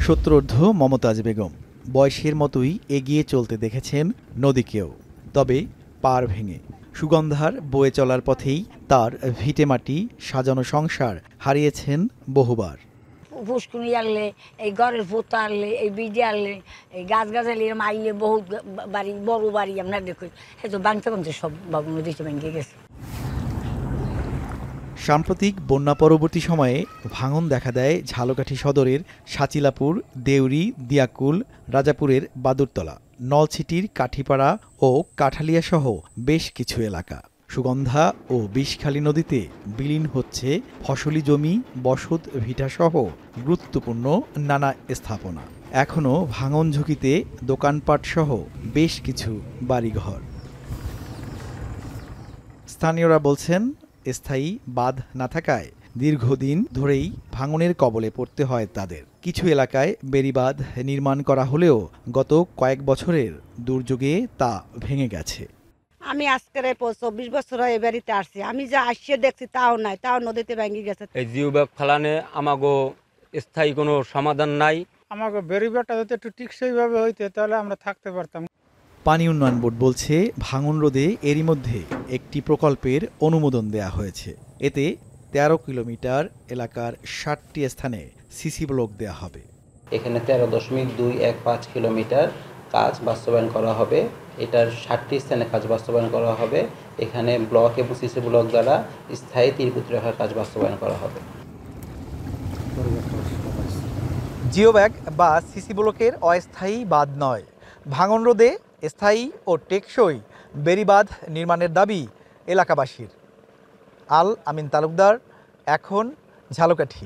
সত্তরোর্ধ্ব মমতাজ বেগম বয়সের মতোই এগিয়ে চলতে দেখেছেন নদীকেও, তবে পার ভেঙে। সুগন্ধার বয়ে চলার পথেই তার ভিটেমাটি সাজানো সংসার হারিয়েছেন বহুবার। পুষ্কুনি আনলে, এই ঘরের পোতা আনলে, এই বিজে আনলে, এই গাছগাছালি মাইলে বহুত বাড়ি, বড় বাড়ি আমরা দেখি, সে তো বাংতে বাংতে সব বাবু নদীতে ভেঙে গেছে। সাম্প্রতিক বন্যা পরবর্তী সময়ে ভাঙন দেখা দেয় ঝালকাঠি সদরের সাচিলাপুর, দেউরি, দিয়াকুল, রাজাপুরের বাদুরতলা, নলছিটির কাঠিপাড়া ও কাঠালিয়া সহ বেশ কিছু এলাকা। সুগন্ধা ও বিষখালী নদীতে বিলীন হচ্ছে ফসলি জমি, বসত ভিটাসহ গুরুত্বপূর্ণ নানা স্থাপনা। এখনও ভাঙন ঝুঁকিতে দোকানপাট সহ বেশ কিছু বাড়িঘর। স্থানীয়রা বলছেন, স্থায়ী বাঁধ না থাকায় দীর্ঘদিন ধরেই ভাঙনের কবলে পড়তে হয় তাদের। কিছু এলাকায় বেড়িবাঁধ নির্মাণ করা হলেও গত কয়েক বছরের দুর্যোগে তা ভেঙে গেছে। আমি আজকের 24 বছর এই বাড়িতে আসছি, আমি যা আসছে দেখছি তাও নাই, তাও নদীতে ভেঙে গেছে। এই জিওব্যাগ ফেলানে আমাগো স্থায়ী কোনো সমাধান নাই। আমাকে বেড়িবাঁধটা যদি একটু টিকসইভাবে হইতে তাহলে আমরা থাকতে পারতাম। পানি উন্নয়ন বোর্ড বলছে, ভাঙন রোধে এরই মধ্যে একটি প্রকল্পের অনুমোদন দেয়া হয়েছে। এতে 13 কিলোমিটার এলাকার 60টি স্থানে সিসি ব্লক দেয়া হবে। এখানে 13.215 কিলোমিটার কাজ বাস্তবায়ন করা হবে। এটার 60টি স্থানে কাজ বাস্তবায়ন করা হবে। এখানে ব্লক এবং সিসি ব্লক দ্বারা স্থায়ী তীরকুতি রাখার কাজ বাস্তবায়ন করা হবে। জিওব্যাগ বা সিসি ব্লকের অস্থায়ী বাঁধ নয়, ভাঙন রোধে স্থায়ী ও টেকসই বেড়িবাঁধ নির্মাণের দাবি এলাকাবাসীর। আল আমিন তালুকদার, এখন ঝালকাঠি।